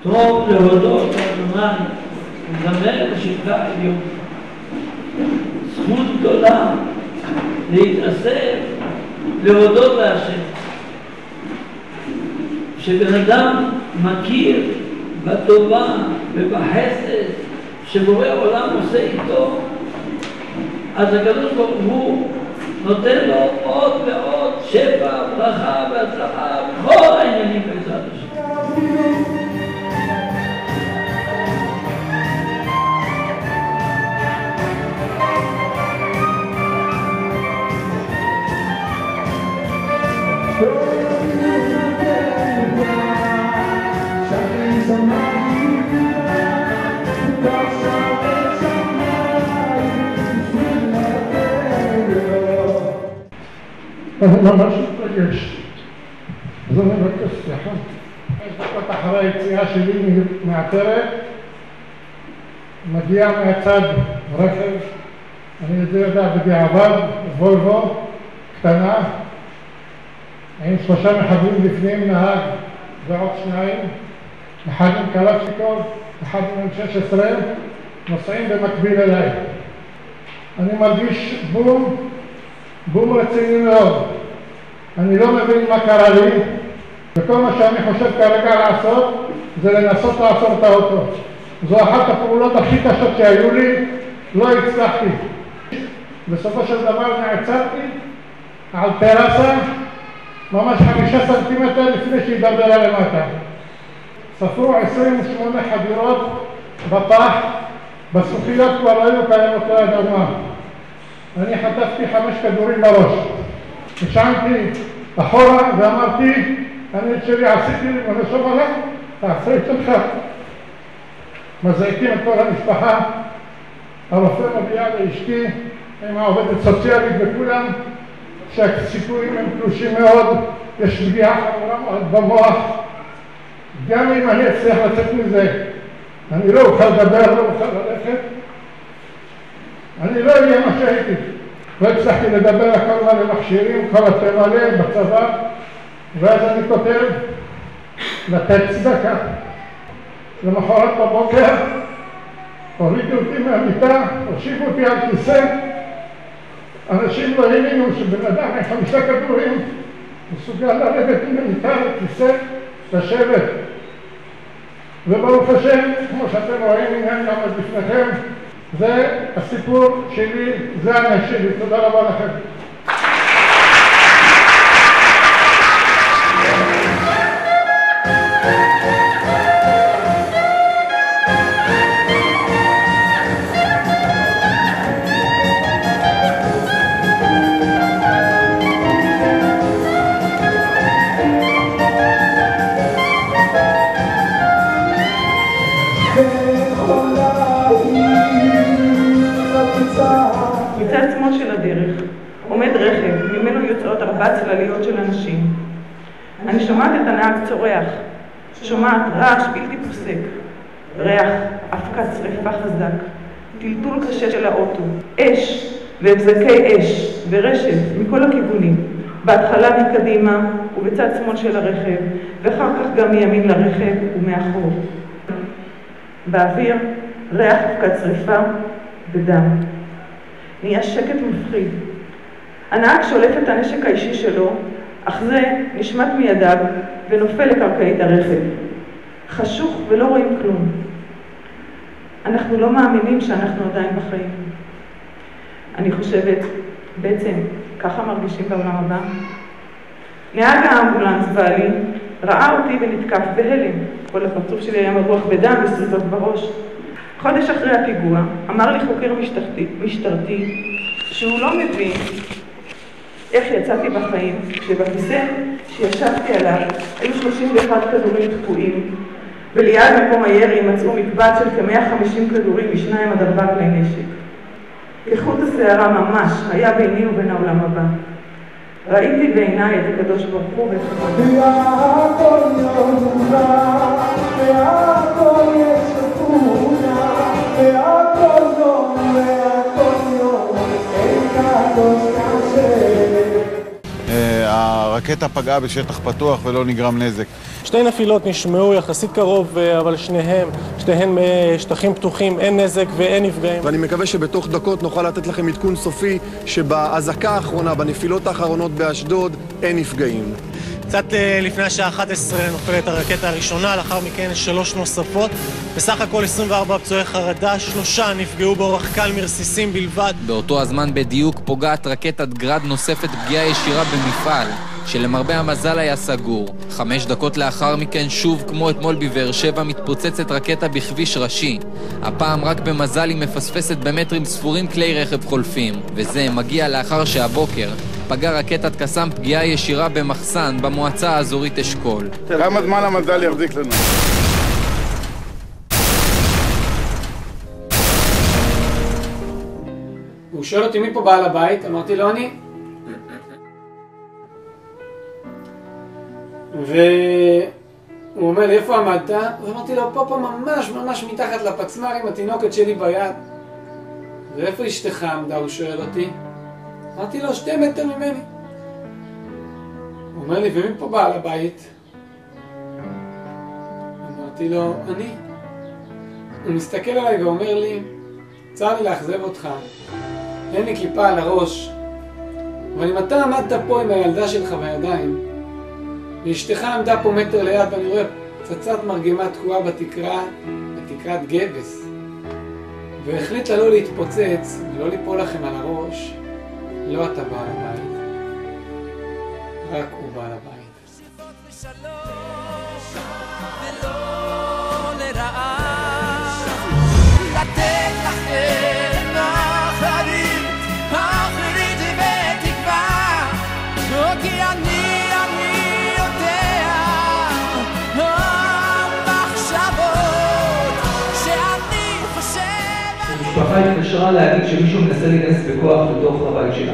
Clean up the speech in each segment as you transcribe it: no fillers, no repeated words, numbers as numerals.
טוב להודות לאדוני ולזמר לשבחה עליון. זכות גדולה להתאסף להודות להשם. שבן אדם מכיר בטובה ובחסד שבורא העולם עושה איתו, אז הקדוש ברוך הוא נותן לו עוד ועוד שפע, ברכה והצלחה בכל העניינים בעזרת השם. אני ממש מתרגש. אז אני מבקש סליחה. 5 דקות אחרי היציאה שלי מהעטרת, מגיע מהצד רכב, אני יודע בדיעבד, וולבו, קטנה, עם 3 מחבלים לפנים, נהג ועוד 2, אחד עם קלצ'ניקוב, אחד עם M16, נוסעים במקביל אליי. אני מרגיש בום רציני מאוד. אני לא מבין מה קרה לי, וכל מה שאני חושב כרגע לעשות זה לנסות לעצור את האוטו. זו אחת הפעולות הכי קשות שהיו לי, לא הצלחתי. בסופו של דבר נעצרתי על טרסה, ממש 5 סנטימטר לפני שהידרדרה למטה. ספרו 28 חדירות בפח, בזכוכיות כבר היו קיימות ליד האומה. אני חטפתי 5 כדורים בראש. נשענתי אחורה ואמרתי, אני את שלי עשיתי לי, ואני שוב עליו, תעשה את שלך. מזעיקים את כל המשפחה, הרופא מגיע לאשתי, עם העובדת סוציאלית וכולם, שהסיכויים הם קלושים מאוד, יש פגיעה חמורה מאוד במוח. גם אם אני אצליח לצאת מזה, אני לא אוכל לדבר, לא אוכל ללכת. אני לא אהיה מה שהייתי. לא הצלחתי לדבר הכל מלא מכשירים, כל הפה מלא בצבא, ואז אני כותב לתת צדקה. למחרת בבוקר הורידו אותי מהמיטה, הושיבו אותי על כיסא. אנשים לא האמינו שבן אדם עם 5 כדורים מסוגל לרדת מהמיטה לכיסא, לשבת. וברוך השם, כמו שאתם רואים, הנה אני עומד בפניכם, זה הסיפור שלי, זה הנס שלי. תודה רבה לכם. מצד שמאל של הדרך עומד רכב, ממנו יוצאות 4 צלליות של אנשים. אני שומעת את הנהג צורח, שומעת רעש בלתי פוסק, ריח, אבקת שריפה חזק, טלטול קשה של האוטו, אש והבזקי אש ורשת מכל הכיוונים, בהתחלה מקדימה ובצד שמאל של הרכב, ואחר כך גם מימין לרכב ומאחור. באוויר ריח אבקת שריפה ודם. נהיה שקט מפחיד. הנהג שולף את הנשק האישי שלו, אך זה נשמט מידיו ונופל לקרקעית הרכב. חשוך ולא רואים כלום. אנחנו לא מאמינים שאנחנו עדיין בחיים. אני חושבת, בעצם, ככה מרגישים בעולם הבא. נהג האמבולנס בעלי ראה אותי ונתקף בהלם. כל הפרצוף שלי היה מרוח בדם וסריטות בראש. חודש אחרי הפיגוע אמר לי חוקר משטרתי שהוא לא מבין איך יצאתי בחיים, שבכיסא שישבתי עליו היו 31 כדורים תקועים, וליד מקום הירי מצאו מקבץ של כ-150 כדורים מ2 עד 4 כלי נשק. כחוט השערה ממש היה ביני ובין העולם הבא. ראיתי בעיניי את הקדוש ברוך הוא ואת חבודו. הרקטה הרקטה פגעה בשטח פתוח ולא נגרם נזק. שתי נפילות נשמעו יחסית קרוב, אבל שתיהן שטחים פתוחים, אין נזק ואין נפגעים. ואני מקווה שבתוך דקות נוכל לתת לכם עדכון סופי שבהזעקה האחרונה, בנפילות האחרונות באשדוד, אין נפגעים. קצת לפני השעה 11 נופלת הרקטה הראשונה, לאחר מכן 3 נוספות. בסך הכל 24 פצועי חרדה, 3 נפגעו באורח קל מרסיסים בלבד. באותו הזמן בדיוק פוגעת רקטת גרד נוספת פגיעה ישירה במפעל, שלמרבה המזל היה סגור. 5 דקות לאחר מכן שוב כמו אתמול בבאר שבע מתפוצצת רקטה בכביש ראשי. הפעם רק במזל היא מפספסת במטרים ספורים כלי רכב חולפים, וזה מגיע לאחר שהבוקר פגע רקטת קסאם פגיעה ישירה במחסן במועצה האזורית אשכול. כמה זמן המזל יחזיק לנו? הוא שואל אותי מי פה בעל הבית, אמרתי לו אני. והוא אומר לי איפה עמדת? ואמרתי לו פה ממש מתחת לפצמר עם התינוקת שלי ביד. ואיפה אשתך עמדה? הוא שואל אותי. אמרתי לו 2 מטר ממני. הוא אומר לי ומי פה בעל הבית? אמרתי לו אני. הוא מסתכל עליי ואומר לי צר לי לאכזב אותך, אין לי כיפה על הראש, אבל אם אתה עמדת פה עם הילדה שלך בידיים ואשתך עמדה פה מטר ליד ואני רואה פצצת מרגמה תקועה בתקרת גבס והחליט לה לא להתפוצץ ולא ליפול לכם על הראש, לא אתה בעל הבית, רק הוא בעל הבית. המשפחה התקשרה להגיד שמישהו מנסה להיכנס בכוח לתוך הבית שלה.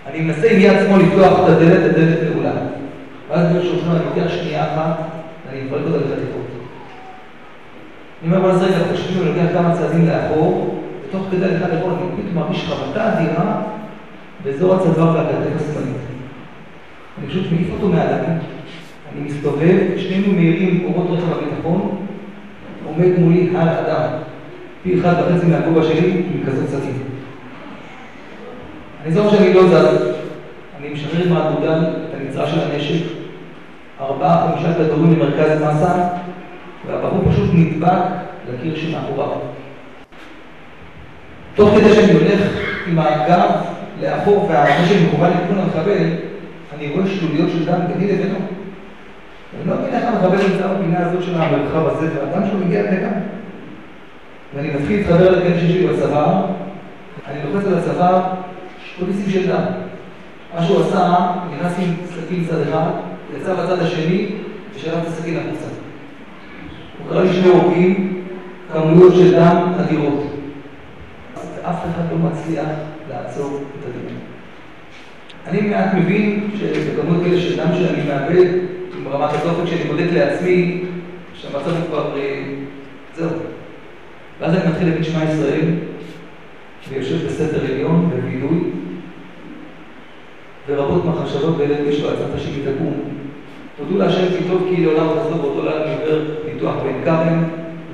אני מנסה עם יד שמאל לפתוח את הדלת נעולה. ואז ברשותך אני לוקח שנייה אחת ואני מפרק אותה לחתיכות. אני אומר בוא נזרק לחושבים ולוקח כמה צעדים לאחור, ותוך כדי אחד לאחור אני פתאום מרגיש חבטה אדירה באזור הצוואר והכתף השמאלית. אני פשוט מעיף אותו מעליי, אני מסתובב, שנינו מהירים אורות רכב הביטחון, עומד מולי על אדם, פי 1.5 מהגובה שלי עם כזאת סכין. אני זוכר שאני לא זז, אני משחרר עם האגודל את הנצרה של הנשק, 4-5 כדורים למרכז מסה, והבחור פשוט נדבק לקיר שמאחוריו. תוך כדי שאני הולך עם הגב לאחור והנשק מכוון לכיוון המחבל, אני רואה שלוליות של דם ביני לבינו. אני לא מבין איך המחבל נמצא בפינה הזאת של המרחב הזה, והדם שלו מגיע לגן. ואני מתחיל להתחבר לכן שלי בצוואר, אני לוחץ על הצוואר, פוליסים של דם. מה שהוא עשה, נכנס עם סכין צד אחד, יצא בצד השני, ושלח את הסכין החוצה. הוא קרא לי 2 הורגים, כמויות של דם אדירות. אף אחד לא מצליח לעצור את הדיון. אני מעט מבין שבכמות כאלה של דם שאני מאבד, עם רמת התופק שאני בודק לעצמי, שהמצב הוא כבר זהו. ואז אני מתחיל להגיד שמע ישראל, ויושב בסתר עליון, בווידוי, ורבות מחשבות בלב יש לו עצת השם תקום. תודו להשם כי טוב כי לעולם תחזור באותו לילה מעבר ניתוח בן כרם,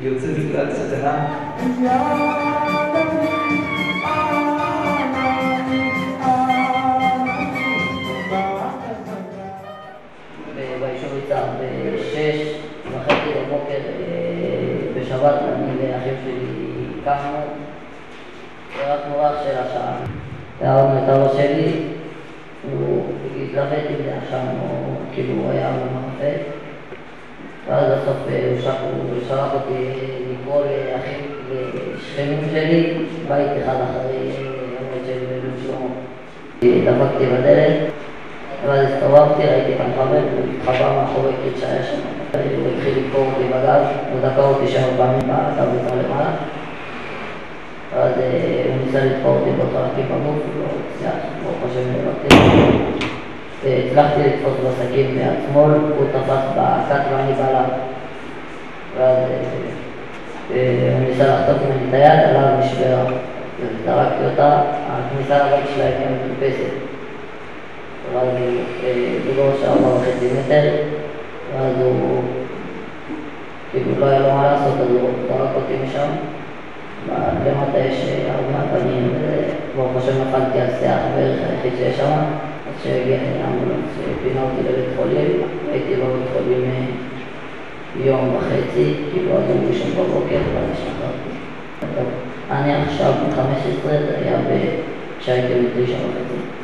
ויוצא מכלל סכנה. ביישוב יצהר ב-6:30 בבוקר בשבת אני ואחים שלי קמנו, הרחנו רק של השעה. והרדנו את הראש שלי, הוא התלבט אם זה עכשיו או כאילו הוא היה במרפא. ואז בסוף הוא שלח אותי לקרוא לאחים ושכנים שלי, בית אחד אחרי המות של בן שלמה. דפקתי בדלת, ואז הסתובבתי, ראיתי את המחבל, הוא התחבא מאחורי קיט שהיה שם. הוא התחיל לקרוא אותי בגב, הוא דקר אותי 7 פעמים בעלתה ביתר למעלה. ואז הוא ניסה לתפור אותי בחלקים בגוף, לא הצליח, הוא חושב לבקר. והצלחתי לתפוס בסכין מיד שמאל, הוא תפס בקט ואני בעליו. ואז הוא ניסה לחטוף ממני את היד, עליו נשברה. וזרקתי אותה, הכניסה לבית שלה הייתה מטופסת. ואז הוא בגובה של 4.5 מטר, ואז הוא כאילו לא היה לו מה לעשות, אז הוא זרק אותי משם. למטה יש הרבה אבנים, וברוך השם נפלתי על שיח בערך היחיד שיש שם, אז שהגיע לאמבולנס שפינה אותי לבית חולים. הייתי בבית חולים יום וחצי, כאילו עד יום ראשון בבוקר, ואז השתחררתי. אני עכשיו 15, זה היה כשהייתי ב9.5.